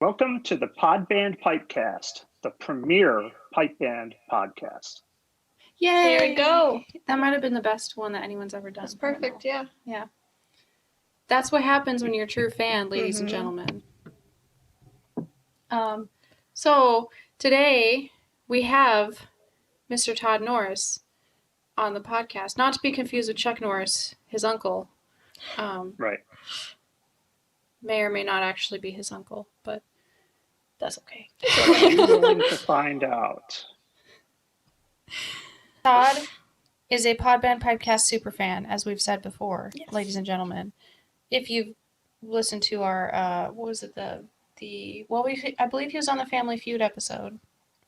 Welcome to the Pod Band Pipecast, the premier pipe band podcast. Yay! There we go. That might have been the best one that anyone's ever done. That's perfect, yeah. Yeah. That's what happens when you're a true fan, ladies and gentlemen. So today we have Mr. Todd Norris on the podcast. Not to be confused with Chuck Norris, his uncle. Right. May or may not actually be his uncle, but that's okay. You're willing to find out. Todd is a Podband Pipecast superfan, as we've said before, ladies and gentlemen. If you've listened to our, I believe he was on the Family Feud episode,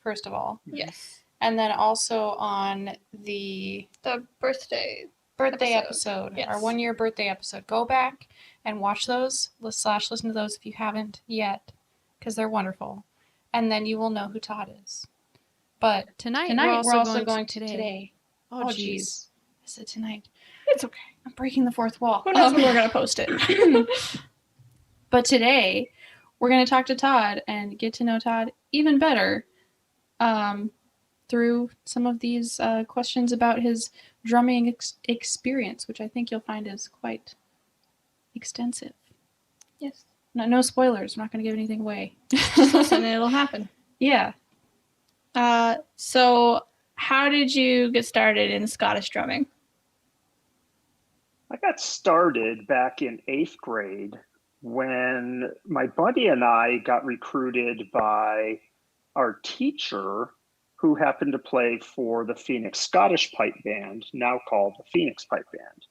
first of all. Yes. And then also on the birthday episode, yes. Our 1-year birthday episode. Go back and watch those, / listen to those if you haven't yet, because they're wonderful. And then you will know who Todd is. But tonight we're also going today. Oh, jeez. I said tonight. It's okay. I'm breaking the fourth wall. Who knows when we're going to post it? But today, we're going to talk to Todd and get to know Todd even better through some of these questions about his drumming experience, which I think you'll find is quite extensive. Yes. No spoilers. I'm not going to give anything away. Just listen and it'll happen. Yeah. So how did you get started in Scottish drumming? I got started back in 8th grade when my buddy and I got recruited by our teacher, who happened to play for the Phoenix Scottish Pipe Band, now called the Phoenix Pipe Band.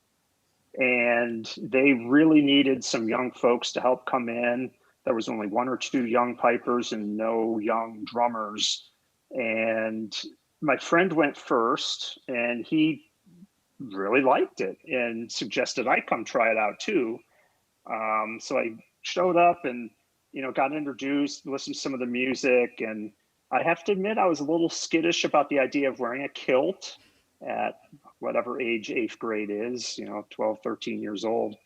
And they really needed some young folks to help come in. There was only 1 or 2 young pipers and no young drummers. And my friend went first, and he really liked it and suggested I come try it out too. So I showed up and, got introduced, listened to some of the music, and I have to admit I was a little skittish about the idea of wearing a kilt at whatever age 8th grade is, 12, 13 years old.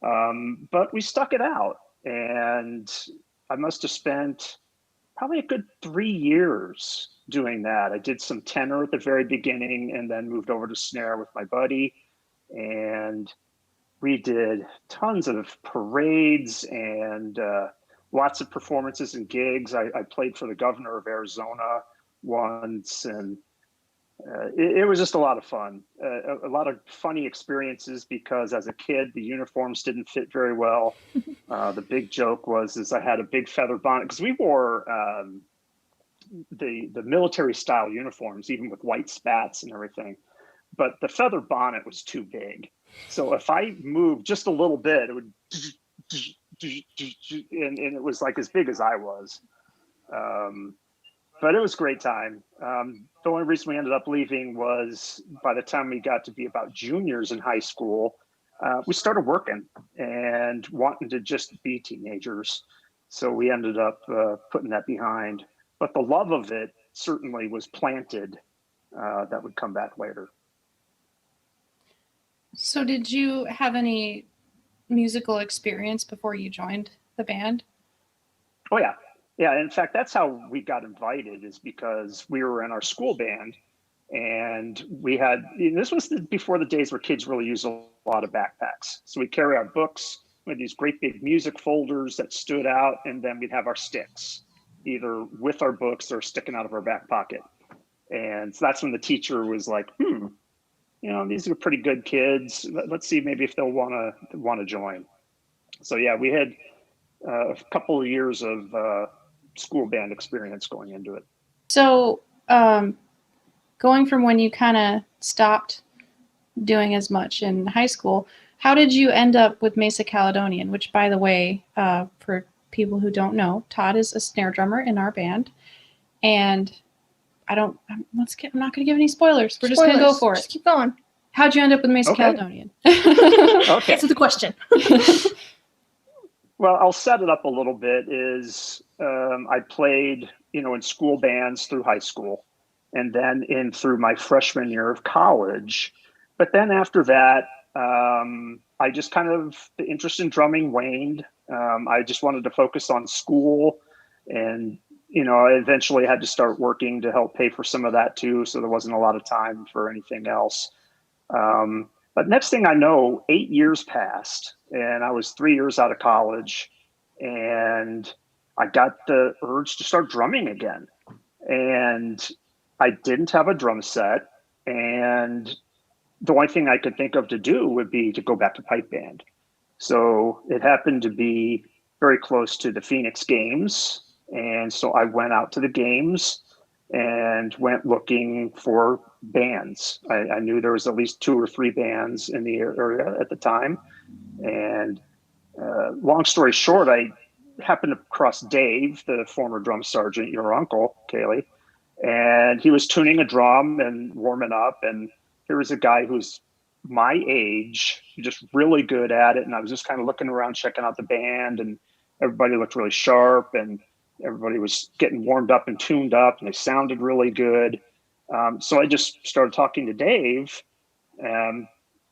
But we stuck it out, and I must have spent probably a good 3 years doing that. I did some tenor at the very beginning and then moved over to snare with my buddy. And we did tons of parades and lots of performances and gigs. I played for the governor of Arizona once, and it was just a lot of fun. A lot of funny experiences because as a kid, the uniforms didn't fit very well. The big joke was I had a big feather bonnet because we wore the military style uniforms, even with white spats and everything. But the feather bonnet was too big. So if I moved just a little bit, it would, and it was like as big as I was. But it was a great time. The only reason we ended up leaving was by the time we got to be about juniors in high school, we started working and wanting to just be teenagers. So we ended up putting that behind. But the love of it certainly was planted. That would come back later. So did you have any musical experience before you joined the band? Oh, yeah. Yeah, in fact, that's how we got invited, is because we were in our school band, and we had, this was before the days where kids really used a lot of backpacks. So we'd carry our books, we had these great big music folders that stood out, and then we'd have our sticks, either with our books or sticking out of our back pocket. And so that's when the teacher was like, these are pretty good kids. Let's see maybe if they'll want to join. So yeah, we had a couple of years of school band experience going into it. So going from when you kind of stopped doing as much in high school, how did you end up with Mesa Caledonian, which, by the way, for people who don't know, Todd is a snare drummer in our band. And I'm not going to give any spoilers. We're just going to go for it. Just keep going. How'd you end up with Mesa Caledonian? Okay. Answer the question. Well, I'll set it up a little bit. I played, in school bands through high school, and then through my freshman year of college. But then after that, I just the interest in drumming waned. I just wanted to focus on school. And, you know, I eventually had to start working to help pay for some of that too. So there wasn't a lot of time for anything else. But next thing I know, 8 years passed and I was 3 years out of college and I got the urge to start drumming again. And I didn't have a drum set. And the only thing I could think of to do would be to go back to pipe band. So it happened to be very close to the Phoenix Games. And so I went out to the games and went looking for bands. I knew there was at least 2 or 3 bands in the area at the time. And long story short, I happened to cross Dave, the former drum sergeant, your uncle, Kaylee, and he was tuning a drum and warming up. And here was a guy who's my age, just really good at it. And I was just kind of looking around, checking out the band, and everybody looked really sharp and everybody was getting warmed up and tuned up and they sounded really good. So I just started talking to Dave and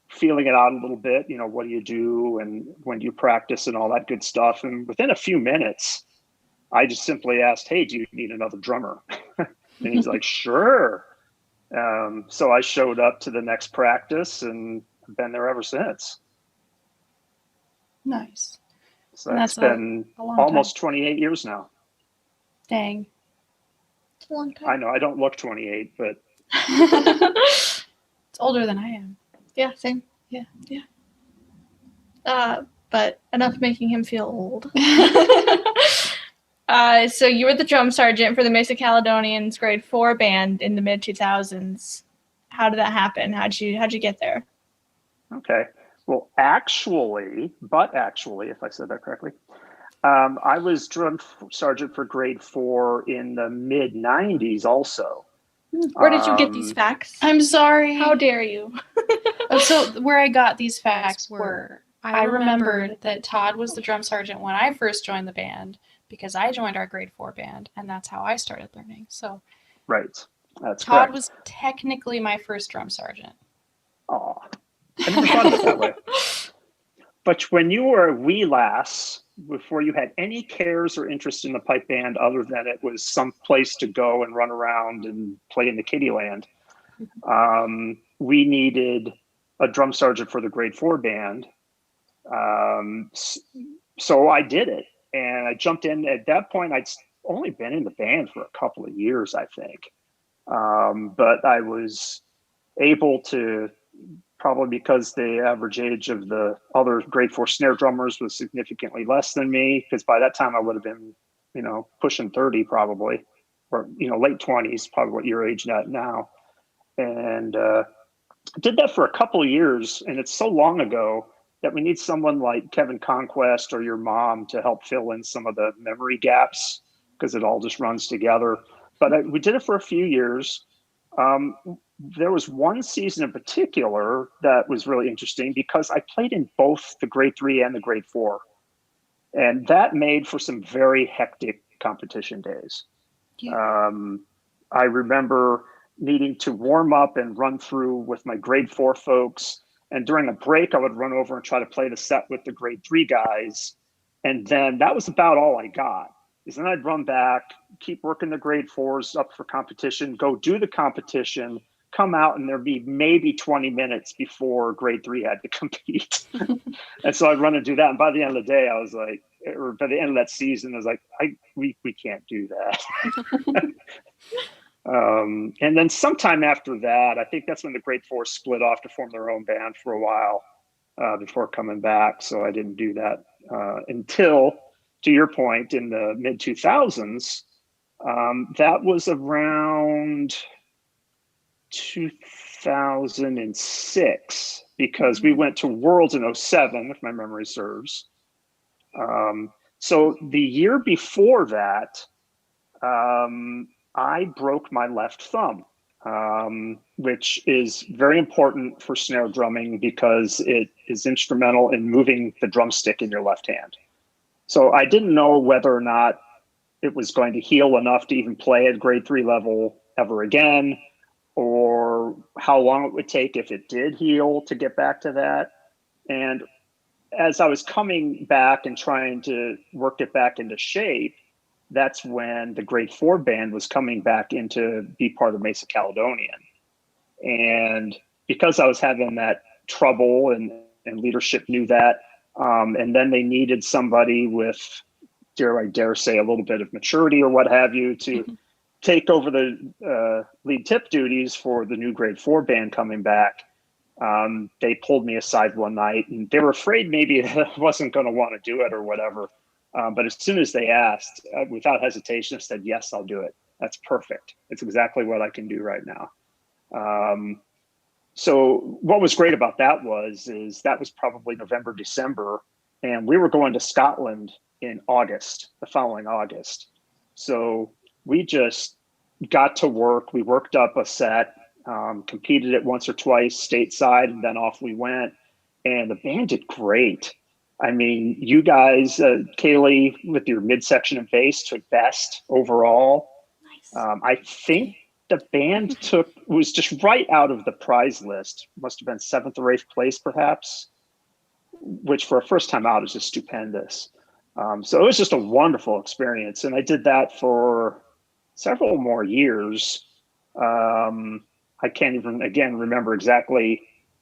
feeling it out a little bit. You know, what do you do and when do you practice and all that good stuff. And within a few minutes, I just simply asked, hey, do you need another drummer? And he's like, sure. So I showed up to the next practice and been there ever since. Nice. So that's been almost 28 years now. Dang. It's a long time. I know I don't look 28, but It's older than I am. Yeah, same. Yeah. But enough making him feel old. So you were the drum sergeant for the Mesa Caledonian's grade 4 band in the mid 2000s. How did that happen? How'd you get there? Okay. Well, actually, if I said that correctly, I was drum sergeant for grade 4 in the mid 90s also. Where did you get these facts? I'm sorry. How dare you? So where I got these facts were, I remembered that Todd was the drum sergeant when I first joined the band because I joined our grade 4 band, and that's how I started learning. So right, that's Todd correct. was technically my first drum sergeant. Oh, I never thought of it that way. But when you were a wee lass, before you had any cares or interest in the pipe band other than it was some place to go and run around and play in the kiddie land, we needed a drum sergeant for the grade 4 band. So I did it. And I jumped in. At that point, I'd only been in the band for a couple of years, I think. But I was able to, probably because the average age of the other grade 4 snare drummers was significantly less than me, because by that time I would have been, you know, pushing 30 probably, or, you know, late 20s, probably what your age at now. And did that for a couple of years. And it's so long ago that we need someone like Kevin Conquest or your mom to help fill in some of the memory gaps because it all just runs together. But we did it for a few years. There was one season in particular that was really interesting because I played in both the grade 3 and the grade 4. And that made for some very hectic competition days. Yeah. I remember needing to warm up and run through with my grade 4 folks. And during a break, I would run over and try to play the set with the grade 3 guys. And then that was about all I got. Is then I'd run back, keep working the grade 4s up for competition, go do the competition, come out, and there'd be maybe 20 minutes before grade 3 had to compete. And so I'd run and do that. And by the end of the day, I was like, or by the end of that season, I was like, we can't do that. And then sometime after that, I think that's when the grade 4 split off to form their own band for a while before coming back. So I didn't do that until, to your point, in the mid 2000s. That was around 2006 because we went to Worlds in 07, if my memory serves. So the year before that, I broke my left thumb, which is very important for snare drumming because it is instrumental in moving the drumstick in your left hand. So I didn't know whether or not it was going to heal enough to even play at grade 3 level ever again, or how long it would take if it did heal to get back to that. And as I was coming back and trying to work it back into shape, that's when the grade 4 band was coming back in to be part of Mesa Caledonian. And because I was having that trouble and leadership knew that, and then they needed somebody with, I dare say, a little bit of maturity or what have you to take over the lead tip duties for the new grade 4 band coming back. They pulled me aside one night, and they were afraid maybe I wasn't going to want to do it or whatever. But as soon as they asked, without hesitation, I said, yes, I'll do it. That's perfect. It's exactly what I can do right now. So what was great about that is that was probably November, December, and we were going to Scotland in August, the following August. So we just got to work. We worked up a set, competed it once or twice stateside, and then off we went. And the band did great. I mean, you guys, Kaylee, with your midsection and bass, took best overall. Nice. I think the band was just right out of the prize list. Must have been 7th or 8th place, perhaps, which for a first time out is just stupendous. So it was just a wonderful experience. And I did that for several more years. I can't even, again, remember exactly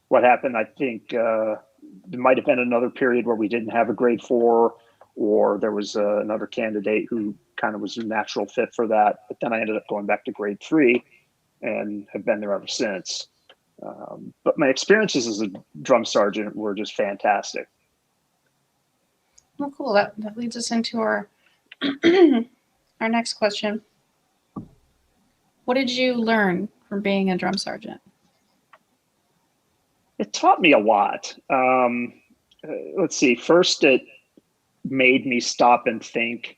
what happened. I think there might have been another period where we didn't have a grade 4, or there was another candidate who kind of was a natural fit for that. But then I ended up going back to grade 3 and have been there ever since. But my experiences as a drum sergeant were just fantastic. Well, cool. That leads us into our our next question. What did you learn from being a drum sergeant? It taught me a lot. Let's see. First, it made me stop and think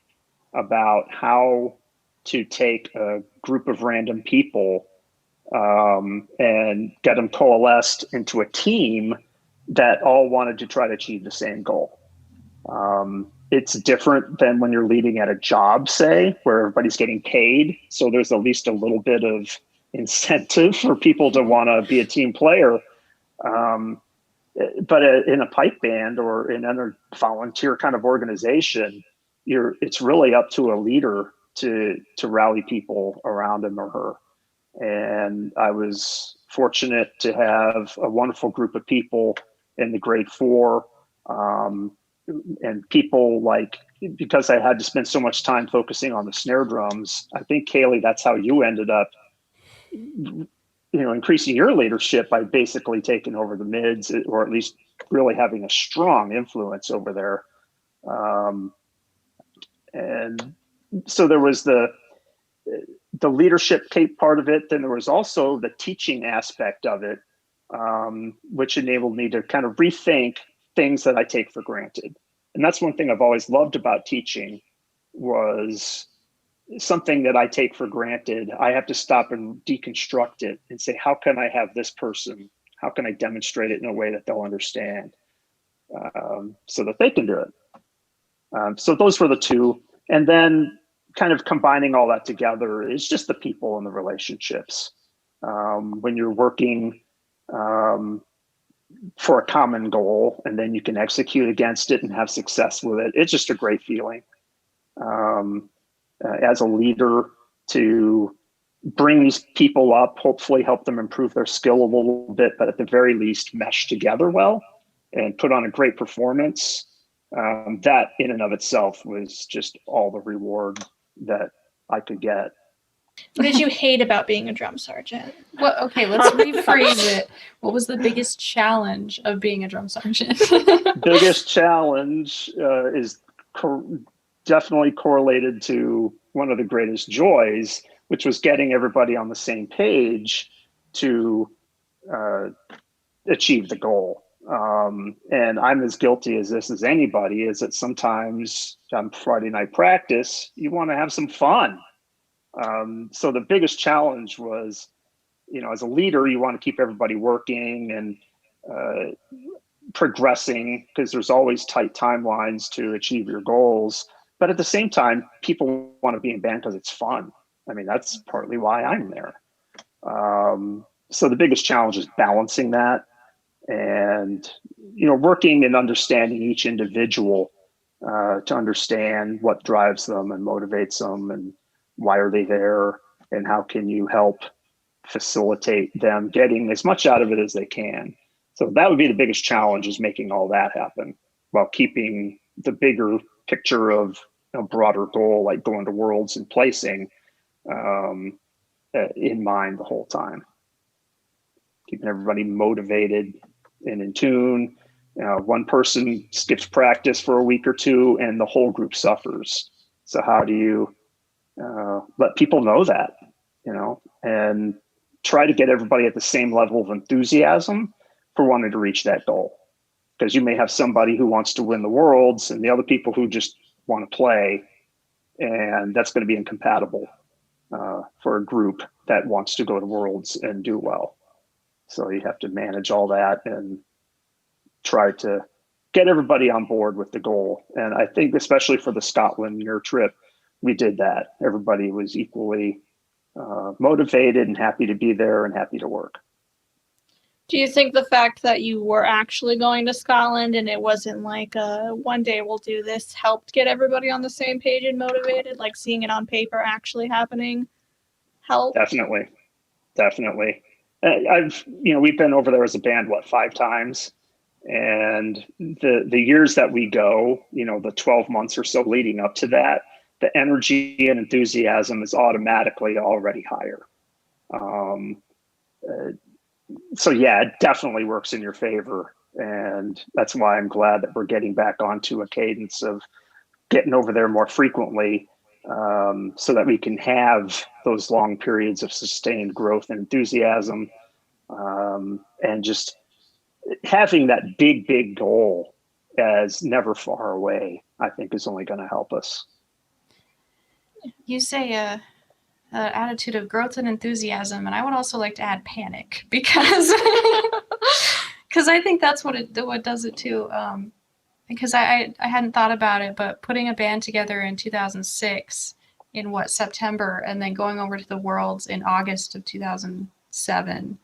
about how to take a group of random people and get them coalesced into a team that all wanted to try to achieve the same goal. It's different than when you're leading at a job, say, where everybody's getting paid. So there's at least a little bit of incentive for people to want to be a team player. But in a pipe band or in a volunteer kind of organization, it's really up to a leader to rally people around him or her. And I was fortunate to have a wonderful group of people in the grade 4, and people because I had to spend so much time focusing on the snare drums. I think, Kaylee, that's how you ended up, increasing your leadership by basically taking over the mids, or at least really having a strong influence over there. And so there was the leadership part of it. Then there was also the teaching aspect of it, which enabled me to kind of rethink things that I take for granted. And that's one thing I've always loved about teaching, was something that I take for granted. I have to stop and deconstruct it and say, how can I have this person? How can I demonstrate it in a way that they'll understand, so that they can do it? So those were the two. And then kind of combining all that together is just the people and the relationships. When you're working for a common goal, and then you can execute against it and have success with it, it's just a great feeling. As a leader, to bring these people up, hopefully help them improve their skill a little bit, but at the very least mesh together well and put on a great performance. That in and of itself was just all the reward that I could get. What did you hate about being a drum sergeant? Well, okay, let's rephrase it. What was the biggest challenge of being a drum sergeant? Biggest challenge is definitely correlated to one of the greatest joys, which was getting everybody on the same page to achieve the goal. And I'm as guilty as this as anybody, is that sometimes on Friday night practice, you want to have some fun. So the biggest challenge was, as a leader, you want to keep everybody working and progressing, because there's always tight timelines to achieve your goals. But at the same time, people want to be in band because it's fun. I mean, that's partly why I'm there. So the biggest challenge is balancing that and, working and understanding each individual to understand what drives them and motivates them and why are they there and how can you help facilitate them getting as much out of it as they can. So that would be the biggest challenge, is making all that happen while keeping the bigger picture of a broader goal like going to Worlds and placing in mind the whole time. Keeping everybody motivated and in tune. One person skips practice for a week or two and the whole group suffers. So how do you let people know that, and try to get everybody at the same level of enthusiasm for wanting to reach that goal? Because you may have somebody who wants to win the Worlds and the other people who just want to play, and that's going to be incompatible for a group that wants to go to Worlds and do well. So you have to manage all that and try to get everybody on board with the goal. And I think especially for the Scotland year trip, we did that. Everybody was equally motivated and happy to be there and happy to work. Do you think the fact that you were actually going to Scotland and it wasn't like one day we'll do this helped get everybody on the same page and motivated? Like seeing it on paper actually happening helped? Definitely. We've been over there as a band, 5 times? And the years that we go, the 12 months or so leading up to that, the energy and enthusiasm is automatically already higher. So yeah, it definitely works in your favor. And that's why I'm glad that we're getting back onto a cadence of getting over there more frequently, so that we can have those long periods of sustained growth and enthusiasm, and just having that big goal as never far away, I think is only going to help us. You say attitude of growth and enthusiasm, and I would also like to add panic, because I think that's what does it too. Because I hadn't thought about it, but putting a band together in 2006 in September, and then going over to the Worlds in August of 2007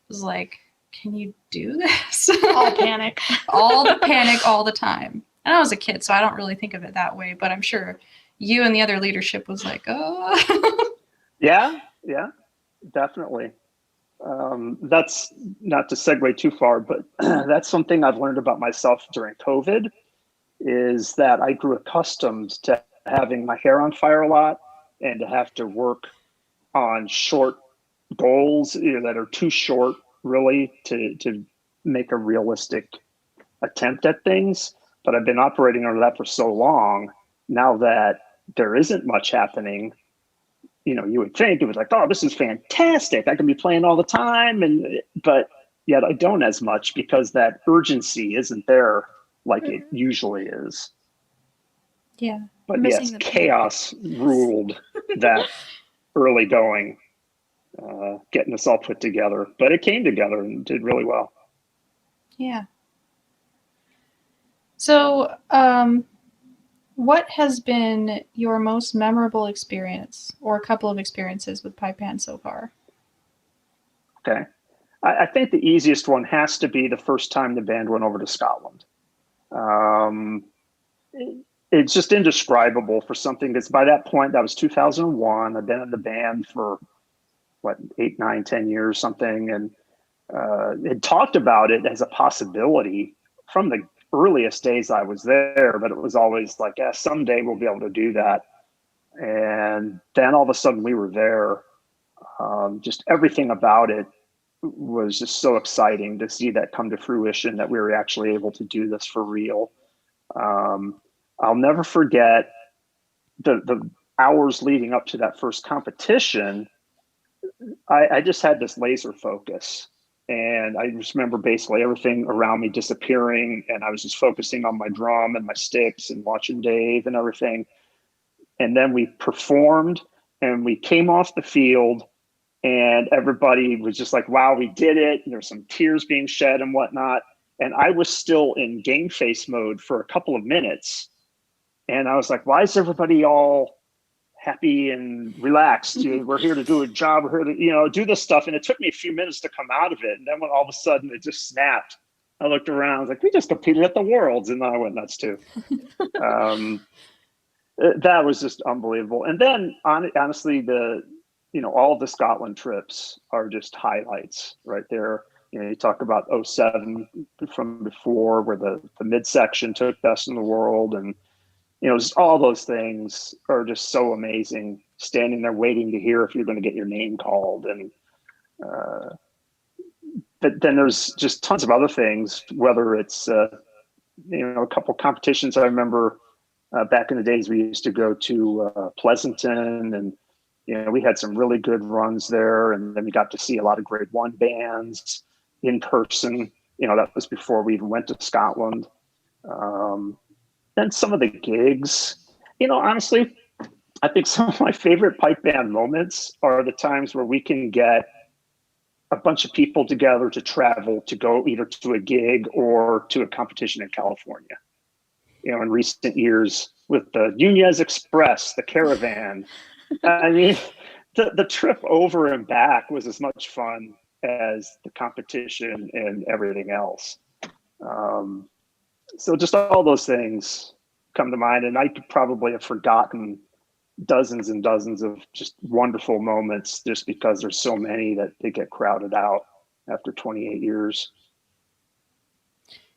was like, can you do this? All panic. All the panic all the time. And I was a kid, so I don't really think of it that way, but I'm sure you and the other leadership was like, oh. Yeah, definitely. That's not to segue too far, but that's something I've learned about myself during COVID, is that I grew accustomed to having my hair on fire a lot and to have to work on short goals that are too short really to make a realistic attempt at things. But I've been operating under that for so long now that there isn't much happening. You would think it was like, oh, this is fantastic, I can be playing all the time, but yet I don't as much, because that urgency isn't there like it usually is. Yeah. But yes, chaos ruled that early going, getting us all put together. But it came together and did really well. Yeah. So, what has been your most memorable experience, or a couple of experiences with pipe band so far? Okay. I think the easiest one has to be the first time the band went over to Scotland. It's just indescribable for something that's, by that point, that was 2001. I've been in the band for 8, 9, 10 years, something, and had talked about it as a possibility from the earliest days I was there, but it was always like, yeah, someday we'll be able to do that. And then all of a sudden we were there. Just everything about it was just so exciting to see that come to fruition, that we were actually able to do this for real. I'll never forget the hours leading up to that first competition. I just had this laser focus, and I just remember basically everything around me disappearing, and I was just focusing on my drum and my sticks and watching Dave and everything. And then we performed, and we came off the field, and everybody was just like, wow, we did it. And there were some tears being shed and whatnot. And I was still in game face mode for a couple of minutes. And I was like, why is everybody all happy and relaxed? We're here to do a job. We're here to, do this stuff. And it took me a few minutes to come out of it. And then when all of a sudden it just snapped, I looked around, I was like, we just competed at the Worlds, and then I went nuts too. That was just unbelievable. And then honestly, all of the Scotland trips are just highlights right there. You talk about '07 from before, where the midsection took best in the world, and just all those things are just so amazing. Standing there waiting to hear if you're going to get your name called, and but then there's just tons of other things. Whether it's a couple competitions I remember back in the days, we used to go to Pleasanton, and we had some really good runs there, and then we got to see a lot of grade 1 bands in person. That was before we even went to Scotland. Then some of the gigs, honestly, I think some of my favorite pipe band moments are the times where we can get a bunch of people together to travel to go either to a gig or to a competition in California. In recent years with the Nunez Express, the Caravan. I mean, the trip over and back was as much fun as the competition and everything else. So just all those things come to mind, and I could probably have forgotten dozens and dozens of just wonderful moments just because there's so many that they get crowded out after 28 years.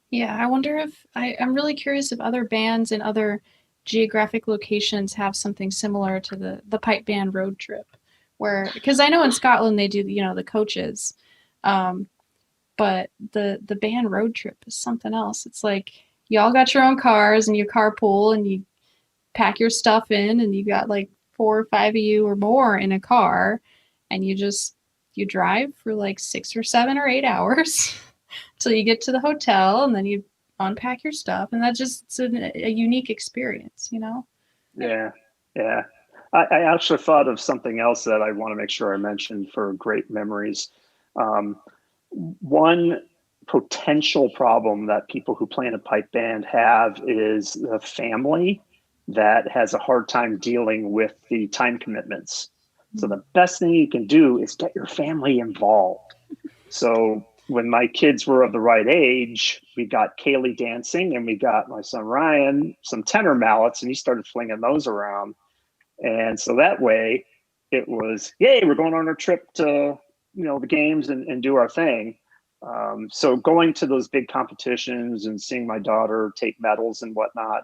Yeah, I wonder if I'm really curious if other bands in other geographic locations have something similar to the pipe band road trip, because I know in Scotland they do the coaches, but the band road trip is something else. It's like you all got your own cars and you carpool and you pack your stuff in, and you got like 4 or 5 of you or more in a car, and you drive for like 6 or 7 or 8 hours till you get to the hotel, and then you unpack your stuff, and it's a unique experience, Yeah. I actually thought of something else that I want to make sure I mention for great memories. One potential problem that people who play in a pipe band have is the family that has a hard time dealing with the time commitments. So the best thing you can do is get your family involved. So when my kids were of the right age, we got Kaylee dancing, and we got my son Ryan some tenor mallets, and he started flinging those around. And so that way it was, yay, we're going on our trip to, the games and do our thing. So going to those big competitions and seeing my daughter take medals and whatnot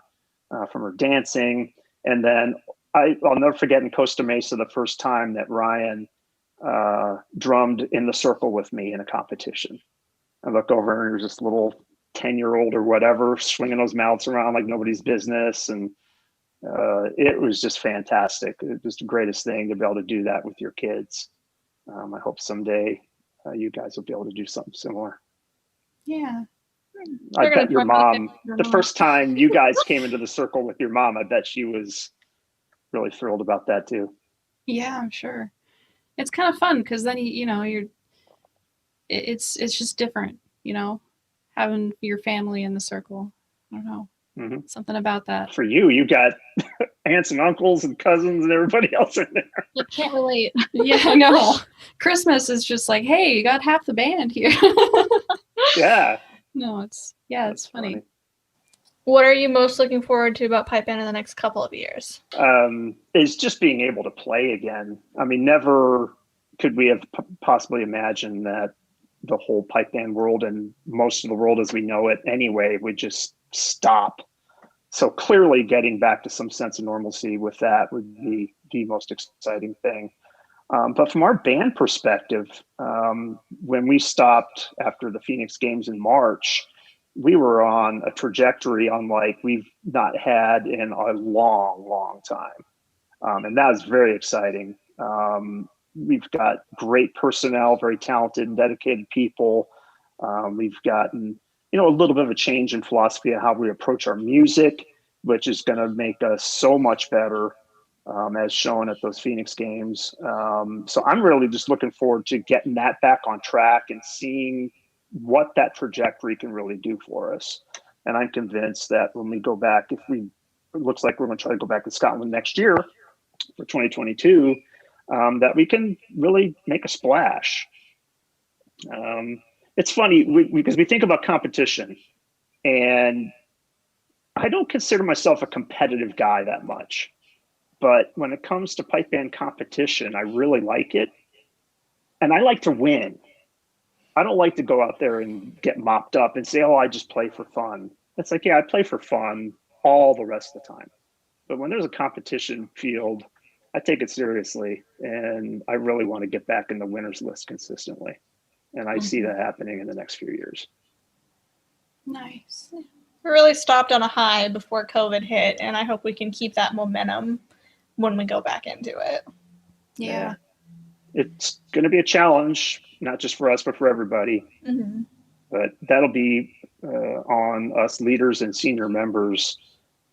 from her dancing. And then I'll never forget in Costa Mesa, the first time that Ryan drummed in the circle with me in a competition. I looked over and there was this little 10-year-old or whatever swinging those mallets around like nobody's business. And it was just fantastic. It was just the greatest thing to be able to do that with your kids. I hope someday you guys will be able to do something similar. Yeah. I bet your mom, the first time you guys came into the circle with your mom, I bet she was really thrilled about that too. Yeah, I'm sure. It's kind of fun because then it's just different, having your family in the circle. I don't know. Mm-hmm. Something about that. For you got aunts and uncles and cousins and everybody else in there. I can't relate. Yeah, I know. Christmas is just like, hey, you got half the band here. Yeah. No, it's funny. What are you most looking forward to about pipe band in the next couple of years? Is just being able to play again. I mean, never could we have possibly imagined that the whole pipe band world and most of the world as we know it anyway would just stop. So clearly getting back to some sense of normalcy with that would be the most exciting thing. But from our band perspective, when we stopped after the Phoenix Games in March, we were on a trajectory unlike we've not had in a long, long time. And that was very exciting. We've got great personnel, very talented and dedicated people. We've gotten, a little bit of a change in philosophy of how we approach our music, which is going to make us so much better, as shown at those Phoenix Games. So I'm really just looking forward to getting that back on track and seeing what that trajectory can really do for us. And I'm convinced that when we go back, it looks like we're going to try to go back to Scotland next year for 2022, that we can really make a splash. it's funny because we think about competition, and I don't consider myself a competitive guy that much. But when it comes to pipe band competition, I really like it. And I like to win. I don't like to go out there and get mopped up and say, oh, I just play for fun. It's like, yeah, I play for fun all the rest of the time. But when there's a competition field, I take it seriously. And I really want to get back in the winners list consistently. And I see that happening in the next few years. Nice. We really stopped on a high before COVID hit, and I hope we can keep that momentum when we go back into it. Yeah. It's going to be a challenge, not just for us, but for everybody. Mm-hmm. But that'll be on us leaders and senior members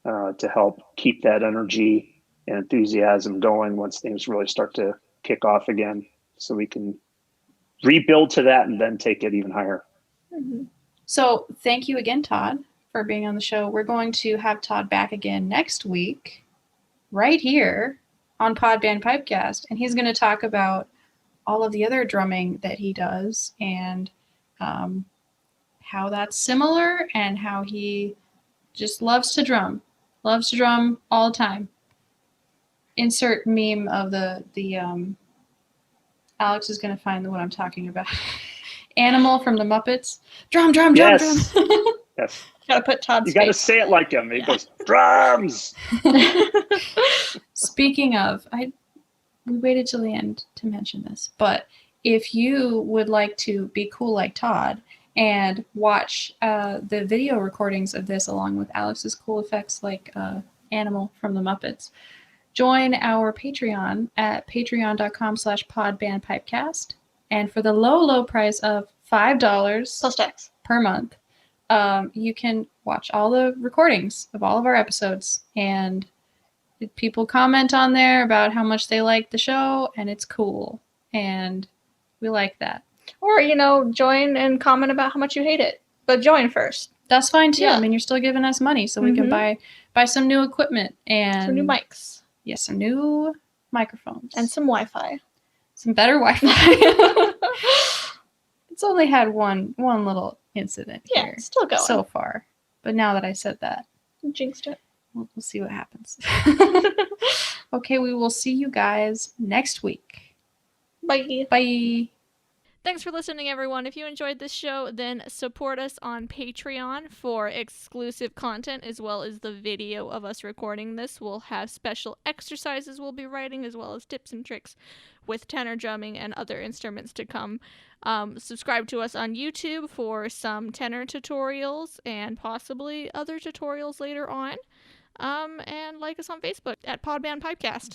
to help keep that energy and enthusiasm going once things really start to kick off again, so we can rebuild to that and then take it even higher. Mm-hmm. So thank you again, Todd, for being on the show. We're going to have Todd back again next week, right here on Pod Band Pipecast, and he's going to talk about all of the other drumming that he does and how that's similar and how he just loves to drum all the time. Insert meme of the Alex is going to find what I'm talking about. Animal from the Muppets. Drum. Yes. Yes. Gotta put Todd's You got to face. say it like him. He goes, drums. Speaking of, we waited till the end to mention this, but if you would like to be cool like Todd and watch the video recordings of this along with Alex's cool effects like Animal from the Muppets, join our Patreon at patreon.com/podbandpipecast. And for the low price of $5 Plus tax per month, you can watch all the recordings of all of our episodes, and people comment on there about how much they like the show, and it's cool, and we like that. Or, join and comment about how much you hate it. But join first. That's fine too. Yeah. I mean, you're still giving us money, so we can buy some new equipment and Some new mics. Yeah, some new microphones And some Wi-Fi. some better Wi-Fi. It's only had one little incident Yeah, here it's still going. so far, but now that I said that, Jinxed it. we'll see what happens. Okay, we will see you guys next week. Bye. Bye. Thanks for listening, everyone. If you enjoyed this show, then support us on Patreon for exclusive content as well as the video of us recording this. We'll have special exercises we'll be writing as well as tips and tricks with tenor drumming and other instruments to come. Subscribe to us on YouTube for some tenor tutorials and possibly other tutorials later on. And like us on Facebook at Podband Pipecast.